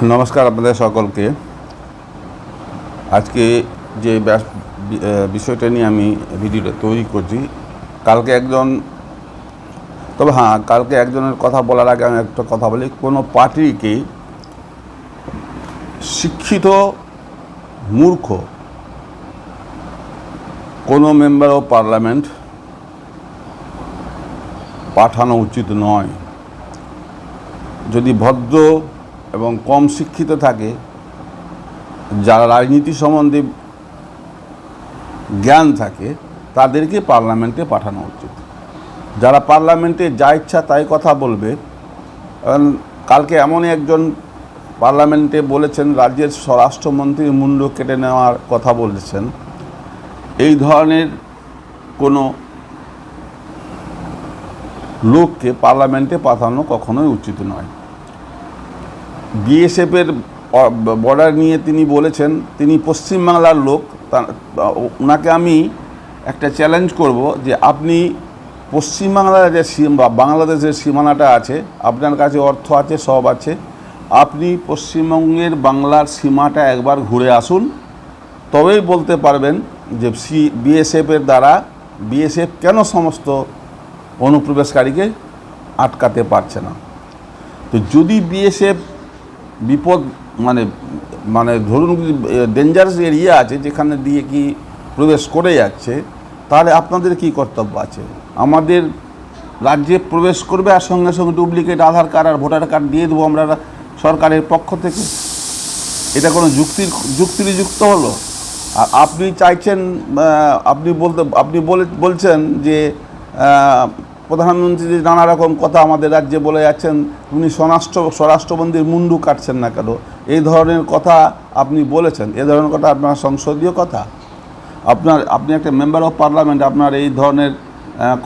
নমস্কার আপনাদের সকলকে। আজকে যে বিষয়টা নিয়ে আমি ভিডিওটা তৈরি করছি, কালকে একজনের কথা বলার আগে আমি একটা কথা বলি। কোনো পার্টিকে শিক্ষিত মূর্খ কোনো মেম্বার অফ পার্লামেন্ট পাঠানো উচিত নয়। যদি ভদ্র এবং কম শিক্ষিত থাকে, যারা রাজনীতি সম্বন্ধে জ্ঞান থাকে, তাদেরকে পার্লামেন্টে পাঠানো উচিত। যারা পার্লামেন্টে যা ইচ্ছা তাই কথা বলবে, কালকে এমনই একজন পার্লামেন্টে বলেছেন, রাজ্যের স্বরাষ্ট্রমন্ত্রীর মুন্ড কেটে নেওয়ার কথা বলেছেন। এই ধরনের কোনো লোককে পার্লামেন্টে পাঠানো কখনোই উচিত নয়। বিএসএফের বর্ডার নিয়ে তিনি বলেছেন, তিনি পশ্চিমবাংলার লোক। ওনাকে আমি একটা চ্যালেঞ্জ করব যে আপনি পশ্চিমবাংলার যে বাংলাদেশের সীমানাটা আছে, আপনার কাছে অর্থ আছে, সব আছে, আপনি পশ্চিমবঙ্গের বাংলার সীমাটা একবার ঘুরে আসুন, তবেই বলতে পারবেন যে বিএসএফের দ্বারা বিএসএফ কেন সমস্ত অনুপ্রবেশকারীকে আটকাতে পারছে না। তো যদি বিএসএফ বিপদ মানে ধরুন ডেঞ্জারাস এরিয়া আছে যেখানে দিয়ে কি প্রবেশ করে যাচ্ছে, তাহলে আপনাদের কি কর্তব্য আছে? আমাদের রাজ্যে প্রবেশ করবে আর সঙ্গে সঙ্গে ডুপ্লিকেট আধার কার্ড আর ভোটার কার্ড দিয়ে দেবো আমরা সরকারের পক্ষ থেকে? এটা কোনো যুক্তিযুক্ত হলো? আর আপনি চাইছেন, আপনি বলছেন যে প্রধানমন্ত্রী নানা রকম কথা আমাদের রাজ্যে বলে যাচ্ছেন, উনি স্বরাষ্ট্রমন্ত্রীর মুন্ডু কাটছেন না কেন? এই ধরনের কথা আপনি বলেছেন। এই ধরনের কথা আপনার সংসদীয় কথা? আপনি একটা মেম্বার অফ পার্লামেন্ট, আপনার এই ধরনের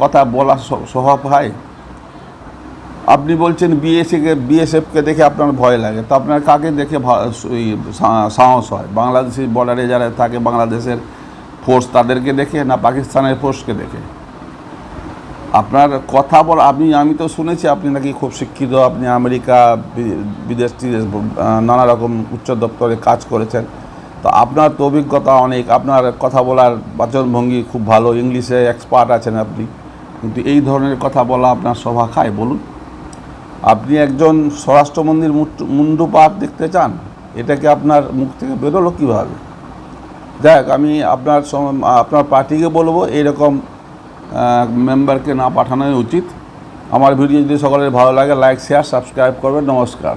কথা বলা স্বভাব হয়? আপনি বলছেন বিএসএফকে দেখে আপনার ভয় লাগে, তো আপনার কাকে দেখে সাহস হয়? বাংলাদেশের বর্ডারে যারা থাকে, বাংলাদেশের ফোর্স, তাদেরকে দেখে না পাকিস্তানের ফোর্সকে দেখে? আপনার কথা আমি তো শুনেছি আপনি নাকি খুব শিক্ষিত, আপনি আমেরিকা, বিদেশ নানা রকম উচ্চ দপ্তরে কাজ করেছেন, তো আপনার তো অভিজ্ঞতা অনেক, আপনার কথা বলার বাচনভঙ্গি খুব ভালো, ইংলিশে এক্সপার্ট আছেন আপনি, কিন্তু এই ধরনের কথা বলা আপনার শোভা খায়? বলুন। আপনি একজন স্বরাষ্ট্রমন্ত্রীর মুন্ডু পাত দেখতে চান? এটাকে আপনার মুখ থেকে বেরোলো কীভাবে? যাক, আমি আপনার পার্টিকে বলবো এইরকম মেম্বারকে না পাঠানোই উচিত। আমার ভিডিও যদি সকলের ভালো লাগে, লাইক, শেয়ার, সাবস্ক্রাইব করবেন। নমস্কার।